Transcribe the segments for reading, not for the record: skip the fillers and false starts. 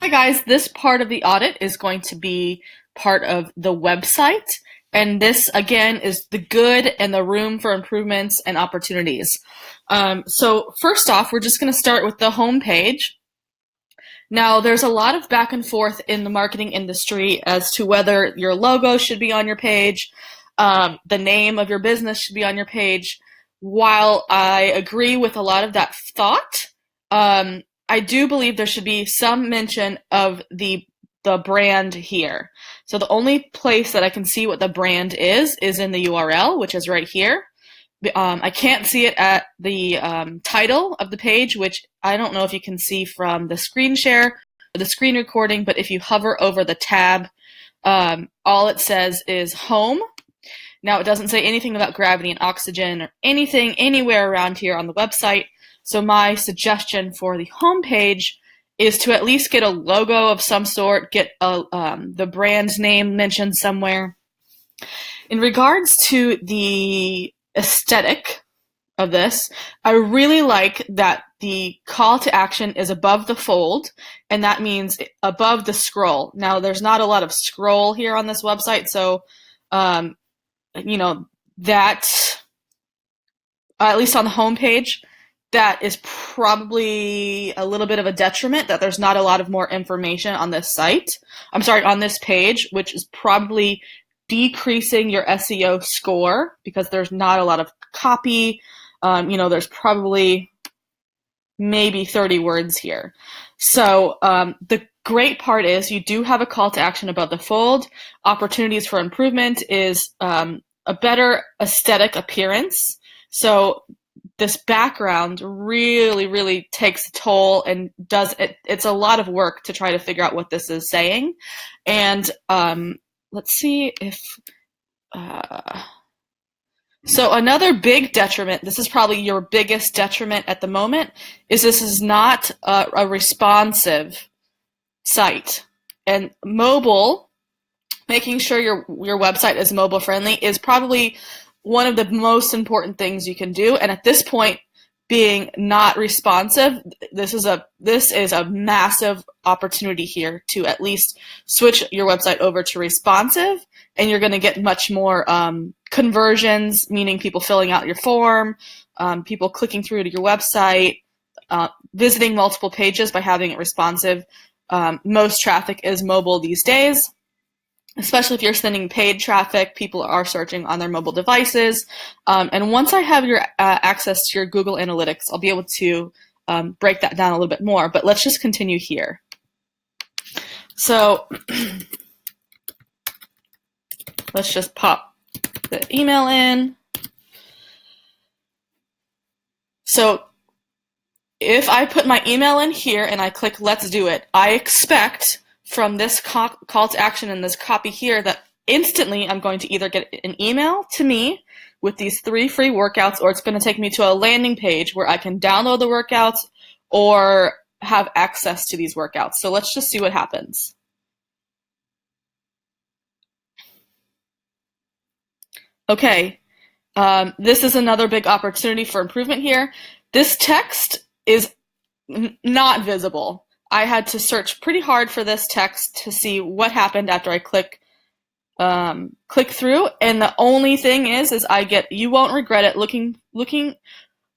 Hi guys, this part of the audit is going to be part of the website, and this again is the good and the room for improvements and opportunities. So first off, we're just going to start with the home page. Now, there's a lot of back and forth in the marketing industry as to whether your logo should be on your page, the name of your business should be on your page. While I agree with a lot of that thought, I do believe there should be some mention of the brand here. So the only place that I can see what the brand is in the URL, which is right here. I can't see it at the title of the page, which I don't know if you can see from the screen share or the screen recording, but if you hover over the tab, all it says is home. Now, it doesn't say anything about gravity and oxygen or anything anywhere around here on the website. So my suggestion for the home page is to at least get a logo of some sort, get the brand's name mentioned somewhere. In regards to the aesthetic of this, I really like that the call to action is above the fold, and that means above the scroll. Now, there's not a lot of scroll here on this website, so that at least on the home page, that is probably a little bit of a detriment that there's not a lot of more information on this site. I'm sorry, on this page, which is probably decreasing your SEO score because there's not a lot of copy. There's probably maybe 30 words here. So the great part is you do have a call to action above the fold. Opportunities for improvement is a better aesthetic appearance. So this background really, really takes a toll and does it. It's a lot of work to try to figure out what this is saying. And let's see if. So another big detriment, this is probably your biggest detriment at the moment, is this is not a responsive site. And mobile, making sure your website is mobile friendly is probably one of the most important things you can do. And at this point, being not responsive, this is a massive opportunity here to at least switch your website over to responsive, and you're going to get much more conversions, meaning people filling out your form, people clicking through to your website, visiting multiple pages by having it responsive. Most traffic is mobile these days. Especially if you're sending paid traffic, people are searching on their mobile devices. And once I have your access to your Google Analytics, I'll be able to break that down a little bit more. But let's just continue here. So let's just pop the email in. So if I put my email in here and I click Let's Do It, I expect from this call to action and this copy here that instantly I'm going to either get an email to me with these 3 free workouts, or it's going to take me to a landing page where I can download the workouts or have access to these workouts. So let's just see what happens. Okay, this is another big opportunity for improvement here. This text is not visible. I had to search pretty hard for this text to see what happened after I click through, and the only thing is I get, you won't regret it,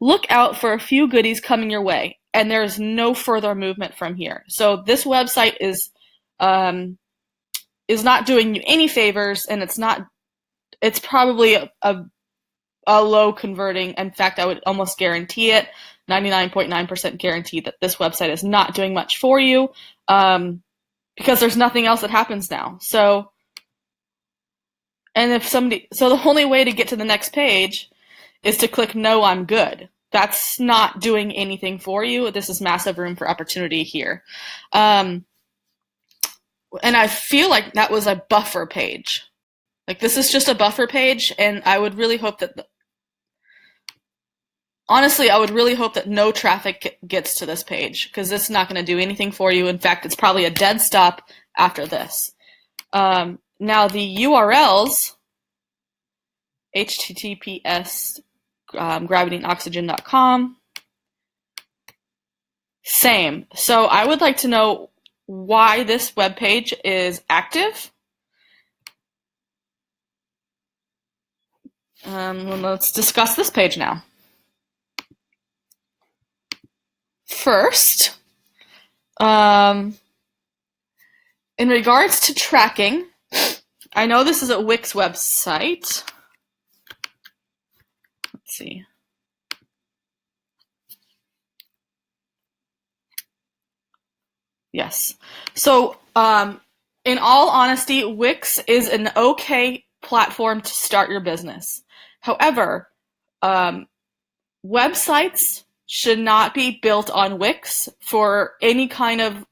look out for a few goodies coming your way, and there's no further movement from here. So this website is not doing you any favors, and it's probably a low converting. In fact, I would almost guarantee it, 99.9% guarantee that this website is not doing much for you because there's nothing else that happens now. So the only way to get to the next page is to click No, I'm good. That's not doing anything for you. This is massive room for opportunity here. And I feel like that was a buffer page. Like, this is just a buffer page, and I would really hope that honestly, I would really hope that no traffic gets to this page because it's not going to do anything for you. In fact, it's probably a dead stop after this. Now the URLs, https gravityandoxygen.com, same. So I would like to know why this web page is active. Let's discuss this page now. First, in regards to tracking, I know this is a Wix website. Let's see. Yes. So, in all honesty, Wix is an okay platform to start your business. However, websites should not be built on Wix for any kind of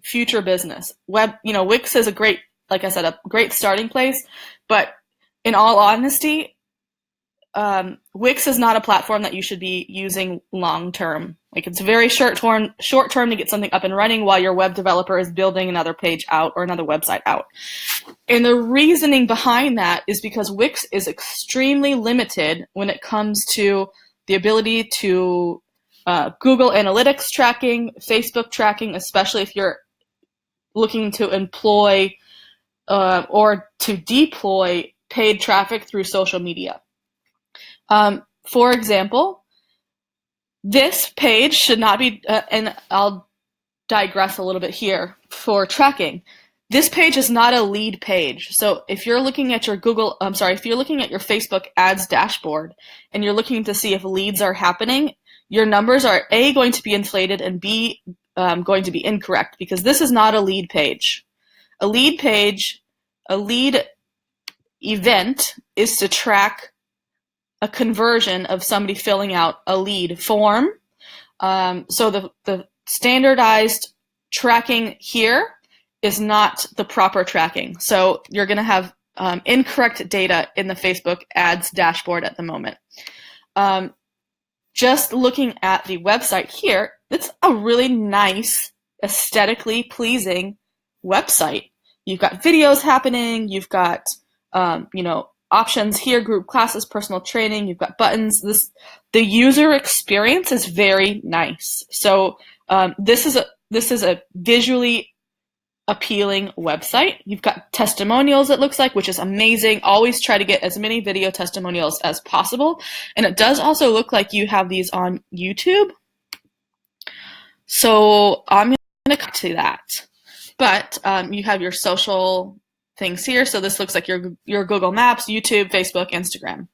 future business. Wix is a great, like I said, a great starting place, but in all honesty, Wix is not a platform that you should be using long term. Like, it's very short term to get something up and running while your web developer is building another page out or another website out. And the reasoning behind that is because Wix is extremely limited when it comes to the ability to Google Analytics tracking, Facebook tracking, especially if you're looking to employ or to deploy paid traffic through social media. For example, this page should not be, and I'll digress a little bit here for tracking. This page is not a lead page. So if you're looking at your if you're looking at your Facebook ads dashboard and you're looking to see if leads are happening, your numbers are A, going to be inflated, and B, going to be incorrect, because this is not a lead page. A lead event is to track a conversion of somebody filling out a lead form. So the standardized tracking here is not the proper tracking. So you're going to have incorrect data in the Facebook ads dashboard at the moment. Just looking at the website here, it's a really nice, aesthetically pleasing website. You've got videos happening, you've got options here, group classes, personal training, you've got buttons. The user experience is very nice. So this is a visually appealing website. You've got testimonials, it looks like, which is amazing. Always try to get as many video testimonials as possible. And it does also look like you have these on YouTube. So I'm going to cut to that. But you have your social things here. So this looks like your Google Maps, YouTube, Facebook, Instagram.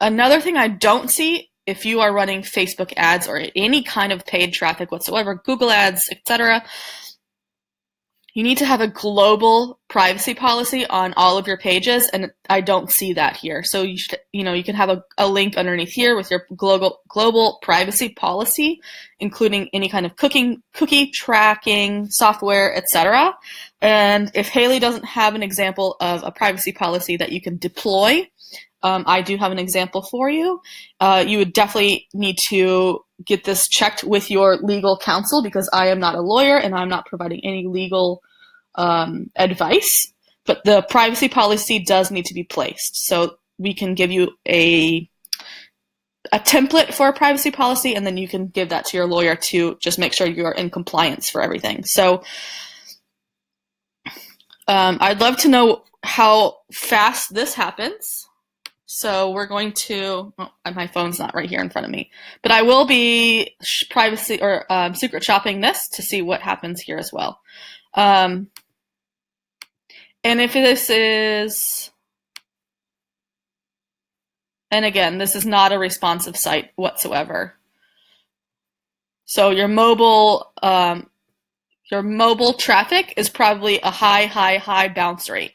Another thing I don't see, if you are running Facebook ads or any kind of paid traffic whatsoever, Google ads, etc., you need to have a global privacy policy on all of your pages, and I don't see that here. So you can have a link underneath here with your global privacy policy, including any kind of cookie tracking software, etc. And if Haley doesn't have an example of a privacy policy that you can deploy, I do have an example for you. You would definitely need to get this checked with your legal counsel, because I am not a lawyer and I'm not providing any legal advice. But the privacy policy does need to be placed. So we can give you a template for a privacy policy, and then you can give that to your lawyer to just make sure you're in compliance for everything. So I'd love to know how fast this happens. So we're going to, my phone's not right here in front of me, but I will be privacy or secret shopping this to see what happens here as well. And if this is, and again, this is not a responsive site whatsoever. So your mobile traffic is probably a high bounce rate.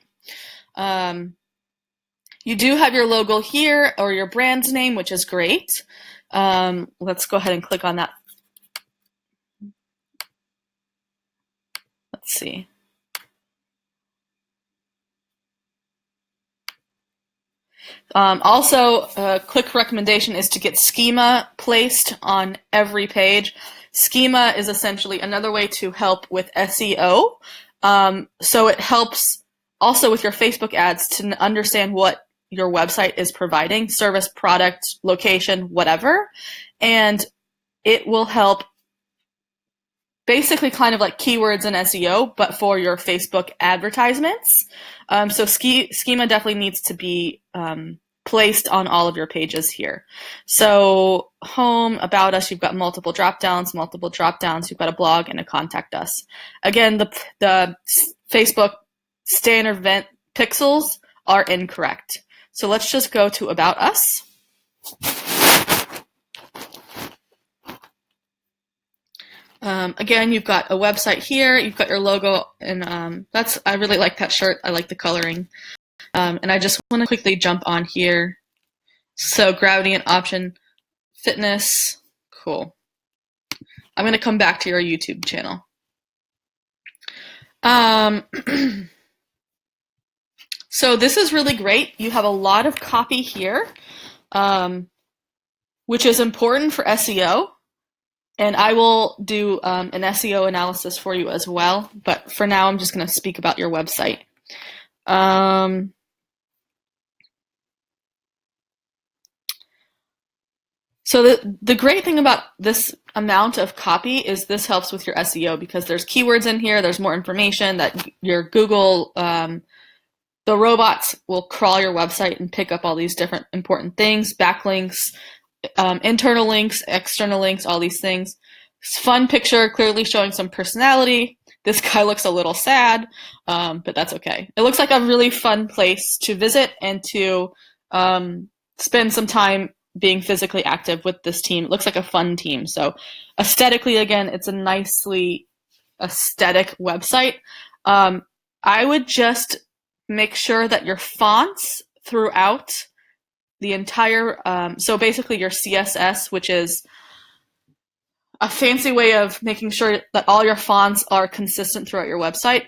You do have your logo here, or your brand's name, which is great. Let's go ahead and click on that. Let's see. Also, a quick recommendation is to get schema placed on every page. Schema is essentially another way to help with SEO. So it helps also with your Facebook ads to understand what your website is providing, service, product, location, whatever. And it will help basically kind of like keywords in SEO, but for your Facebook advertisements. So schema definitely needs to be placed on all of your pages here. So home, about us, you've got multiple drop downs. You've got a blog and a contact us. Again, the Facebook standard event pixels are incorrect. So let's just go to about us. Again, you've got a website here. You've got your logo, and I really like that shirt. I like the coloring. And I just want to quickly jump on here. So gradient option, fitness, cool. I'm going to come back to your YouTube channel. So this is really great. You have a lot of copy here, which is important for SEO. And I will do an SEO analysis for you as well. But for now, I'm just going to speak about your website. So the great thing about this amount of copy is this helps with your SEO because there's keywords in here, there's more information that your Google, the robots will crawl your website and pick up all these different important things, backlinks, internal links, external links, all these things. Fun picture, clearly showing some personality. This guy looks a little sad, but that's okay. It looks like a really fun place to visit and to spend some time being physically active with this team. It looks like a fun team. So aesthetically, again, it's a nicely aesthetic website. I would just make sure that your fonts throughout the entire, so basically your CSS, which is a fancy way of making sure that all your fonts are consistent throughout your website.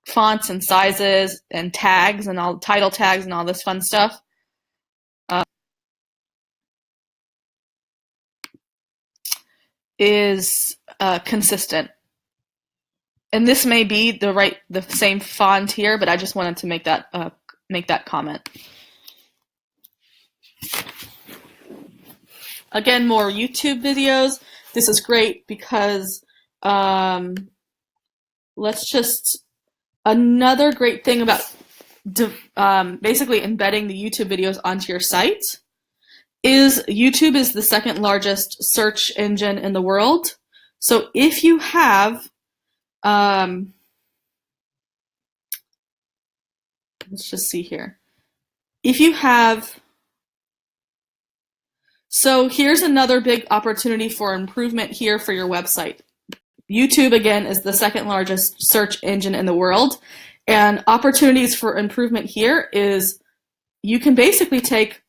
Fonts and sizes and tags and all title tags and all this fun stuff. Is consistent. And this may be the same font here, but I just wanted to make that comment. Again, more YouTube videos. This is great because another great thing about basically embedding the YouTube videos onto your site is YouTube is the second largest search engine in the world. So if you have, let's just see here. If you have, so here's another big opportunity for improvement here for your website. YouTube, again, is the second largest search engine in the world. And opportunities for improvement here is you can basically take,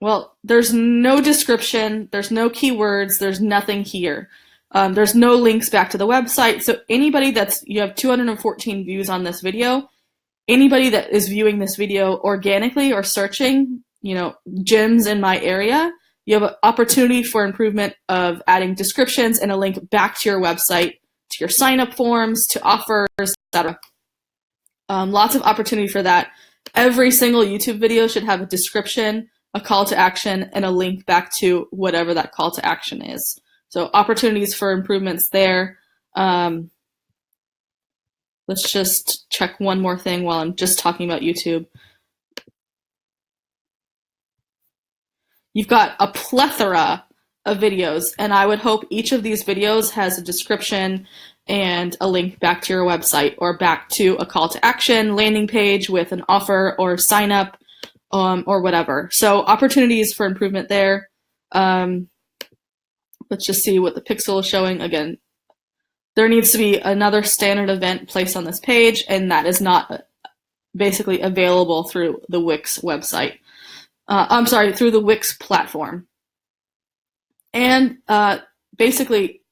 well, there's no description, there's no keywords, there's nothing here. There's no links back to the website. So anybody you have 214 views on this video, anybody that is viewing this video organically or searching, gyms in my area, you have an opportunity for improvement of adding descriptions and a link back to your website, to your sign-up forms, to offers, etc. Lots of opportunity for that. Every single YouTube video should have a description, a call to action, and a link back to whatever that call to action is. So opportunities for improvements there. Let's just check one more thing while I'm just talking about YouTube. You've got a plethora of videos, and I would hope each of these videos has a description and a link back to your website or back to a call to action, landing page with an offer or sign up or whatever. So opportunities for improvement there. Let's just see what the pixel is showing. Again, there needs to be another standard event placed on this page, and that is not basically available through the Wix website. Through the Wix platform. And basically,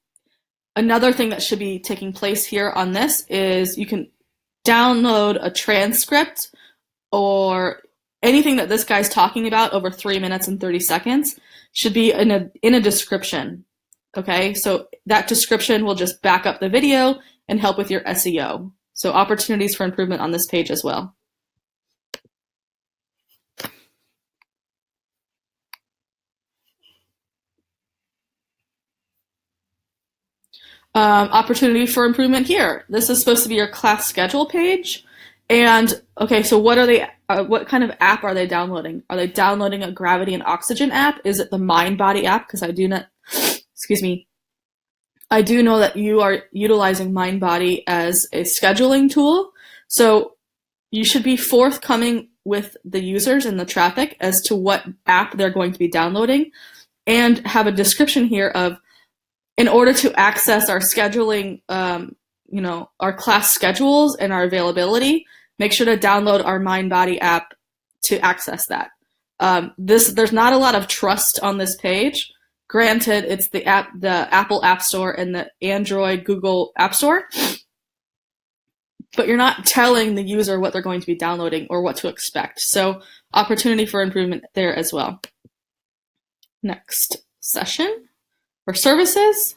another thing that should be taking place here on this is you can download a transcript or anything that this guy's talking about over 3 minutes and 30 seconds should be in a description. Okay, so that description will just back up the video and help with your SEO. So opportunities for improvement on this page as well. Opportunity for improvement here. This is supposed to be your class schedule page. And okay, so what are they? What kind of app are they downloading? Are they downloading a gravity and oxygen app? Is it the Mind Body app? Because I do not, excuse me, I do know that you are utilizing Mind Body as a scheduling tool. So you should be forthcoming with the users and the traffic as to what app they're going to be downloading, and have a description here of, in order to access our scheduling, our class schedules and our availability, make sure to download our Mind Body app to access that. There's not a lot of trust on this page. Granted, it's the Apple App Store and the Android Google App Store, but you're not telling the user what they're going to be downloading or what to expect. So opportunity for improvement there as well. Next session or services.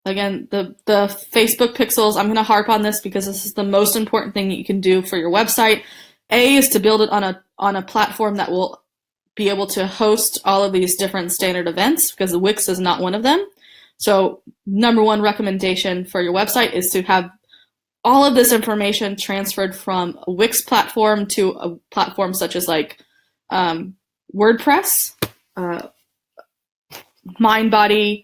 Again, the Facebook pixels, I'm going to harp on this because this is the most important thing that you can do for your website. A is to build it on a platform that will be able to host all of these different standard events, because the Wix is not one of them. So number one recommendation for your website is to have all of this information transferred from a Wix platform to a platform such as like WordPress, MindBody.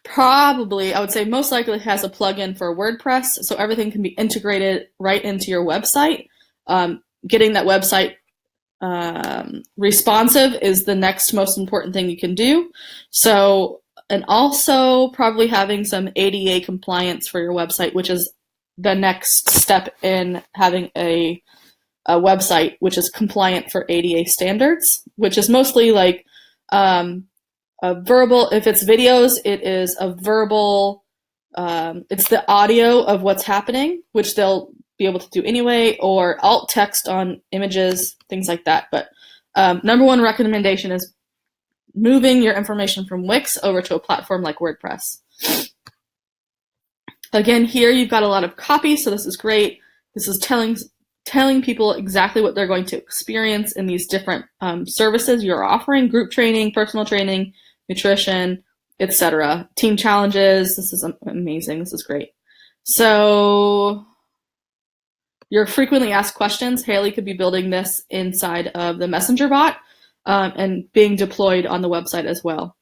Probably, I would say most likely has a plugin for WordPress, so everything can be integrated right into your website. Getting that website responsive is the next most important thing you can do. So, and also probably having some ADA compliance for your website, which is the next step in having a website which is compliant for ADA standards, which is mostly like a verbal. If it's videos, it is a verbal, it's the audio of what's happening, which they'll be able to do anyway, or alt text on images, things like that. But number one recommendation is moving your information from Wix over to a platform like WordPress. Again, here you've got a lot of copy, so this is great. This is telling people exactly what they're going to experience in these different services you're offering: group training, personal training, nutrition, etc. Team challenges. This is amazing. This is great. So your frequently asked questions, Haley could be building this inside of the Messenger bot and being deployed on the website as well.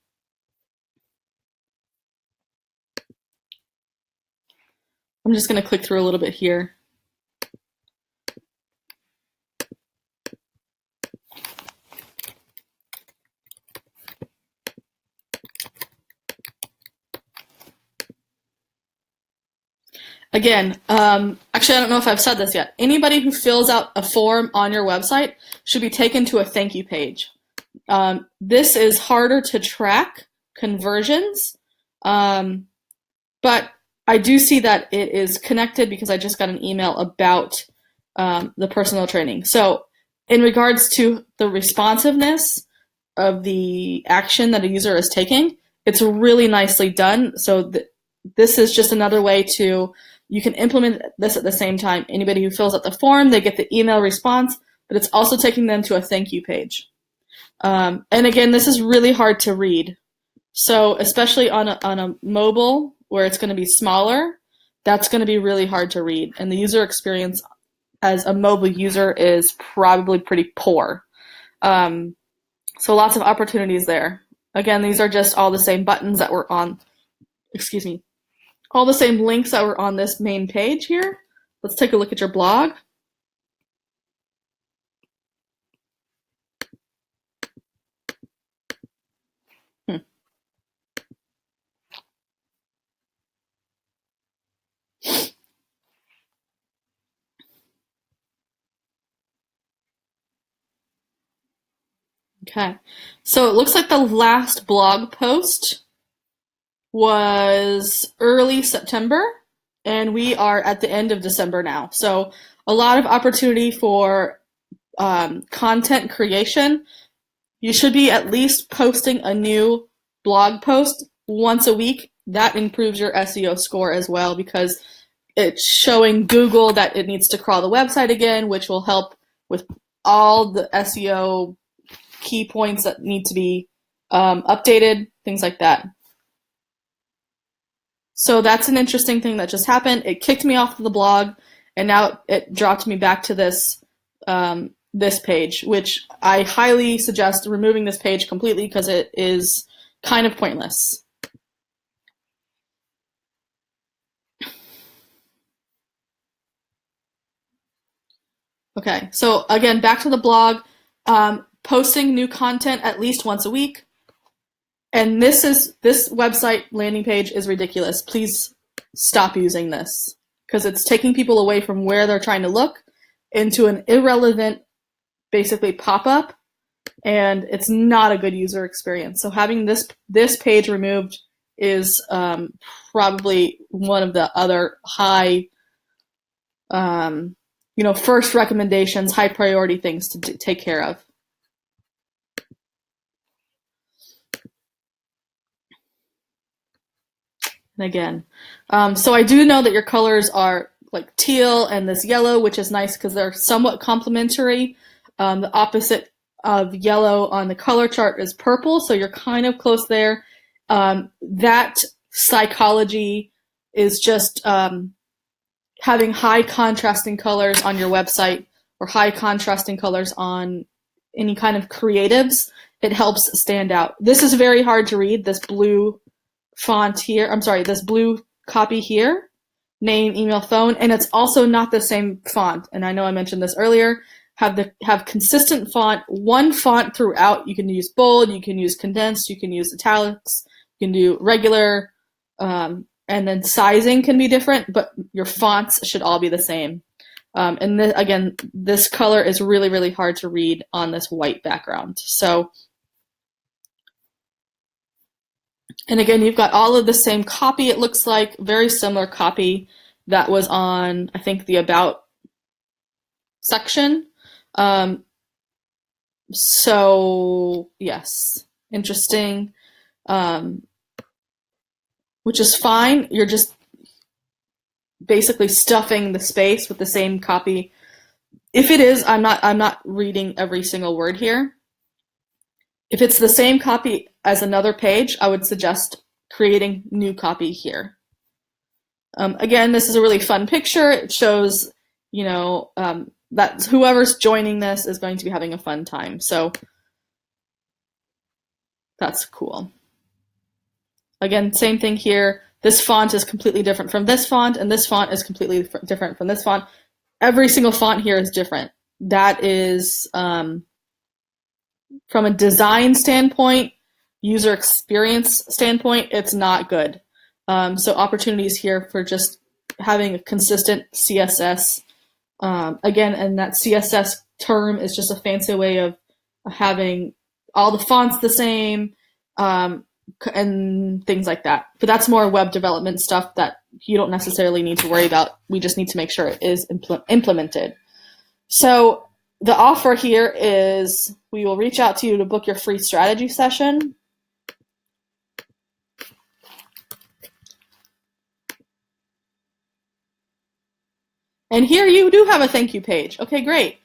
I'm just going to click through a little bit here. Again, actually, I don't know if I've said this yet. Anybody who fills out a form on your website should be taken to a thank you page. This is harder to track conversions, but I do see that it is connected because I just got an email about the personal training. So in regards to the responsiveness of the action that a user is taking, it's really nicely done. So this is just another way to, you can implement this at the same time. Anybody who fills out the form, they get the email response, but it's also taking them to a thank you page. And again, this is really hard to read. So especially on a mobile where it's going to be smaller, that's going to be really hard to read. And the user experience as a mobile user is probably pretty poor. So lots of opportunities there. Again, these are just all the same buttons that were on, all the same links that were on this main page here. Let's take a look at your blog. Okay, so it looks like the last blog post was early September, and we are at the end of December now. So a lot of opportunity for content creation. You should be at least posting a new blog post once a week. That improves your SEO score as well, because it's showing Google that it needs to crawl the website again, which will help with all the SEO key points that need to be updated, things like that. So that's an interesting thing that just happened. It kicked me off the blog, and now it dropped me back to this page, which I highly suggest removing this page completely because it is kind of pointless. Okay, so again, back to the blog, posting new content at least once a week. And this website landing page is ridiculous. Please stop using this because it's taking people away from where they're trying to look into an irrelevant, basically pop-up, and it's not a good user experience. So having this page removed is probably one of the other high, first recommendations, high priority things to take care of. And again, so I do know that your colors are like teal and this yellow, which is nice because they're somewhat complementary. The opposite of yellow on the color chart is purple, so you're kind of close there. That psychology is just having high contrasting colors on your website or high contrasting colors on any kind of creatives. It helps stand out. This is very hard to read, this blue font here. I'm sorry, this blue copy here, name, email, phone, and it's also not the same font. And I know I mentioned this earlier. Have consistent font, one font throughout. You can use bold, you can use condensed, you can use italics, you can do regular, and then sizing can be different, but your fonts should all be the same. And again, this color is really, really hard to read on this white background. So, and again, you've got all of the same copy, it looks like, very similar copy that was on, I think, the About section. So, yes, interesting, which is fine. You're just basically stuffing the space with the same copy. If it is, I'm not reading every single word here. If it's the same copy as another page, I would suggest creating new copy here. Again, this is a really fun picture. It shows, that whoever's joining this is going to be having a fun time. So that's cool. Again, same thing here. This font is completely different from this font, and this font is completely different from this font. Every single font here is different. That is, from a design standpoint, user experience standpoint, it's not good. So opportunities here for just having a consistent CSS. Again, and that CSS term is just a fancy way of having all the fonts the same, and things like that. But that's more web development stuff that you don't necessarily need to worry about. We just need to make sure it is implemented. So the offer here is we will reach out to you to book your free strategy session. And here you do have a thank you page. Okay, great.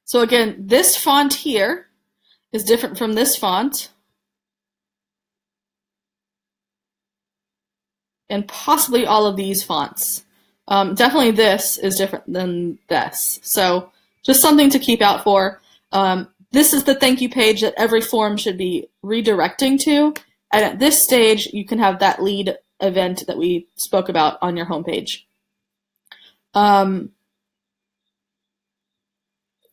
So again, this font here is different from this font. And possibly all of these fonts. Definitely this is different than this. So just something to keep out for. This is the thank you page that every form should be redirecting to. And at this stage, you can have that lead event that we spoke about on your homepage.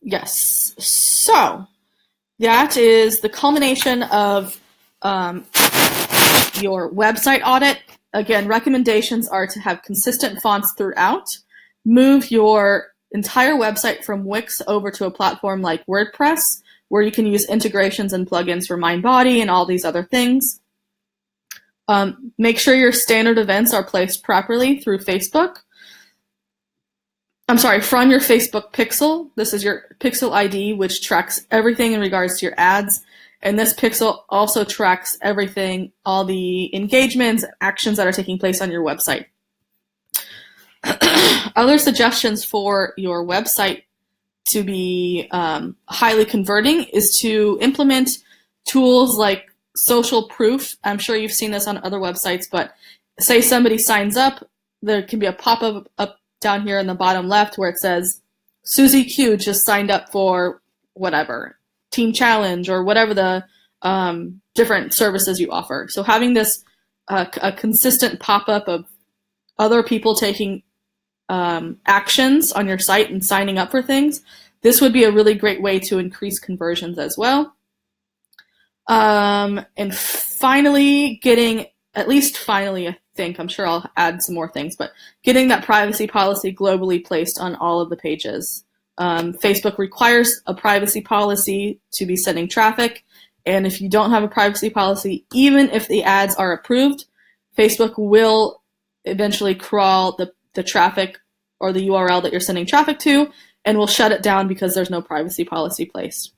Yes, so that is the culmination of your website audit. Again, recommendations are to have consistent fonts throughout, move your entire website from Wix over to a platform like WordPress, where you can use integrations and plugins for Mindbody and all these other things. Make sure your standard events are placed properly through Facebook. I'm sorry, from your Facebook pixel. This is your pixel ID, which tracks everything in regards to your ads. And this pixel also tracks everything, all the engagements, actions that are taking place on your website. Other suggestions for your website to be highly converting is to implement tools like social proof. I'm sure you've seen this on other websites, but say somebody signs up, there can be a pop-up up down here in the bottom left where it says, Susie Q just signed up for whatever, Team Challenge or whatever the different services you offer. So having this a consistent pop-up of other people taking actions on your site and signing up for things, this would be a really great way to increase conversions as well. And finally, I think, I'm sure I'll add some more things, but getting that privacy policy globally placed on all of the pages. Facebook requires a privacy policy to be sending traffic, and if you don't have a privacy policy, even if the ads are approved, Facebook will eventually crawl the traffic or the URL that you're sending traffic to, and will shut it down because there's no privacy policy placed.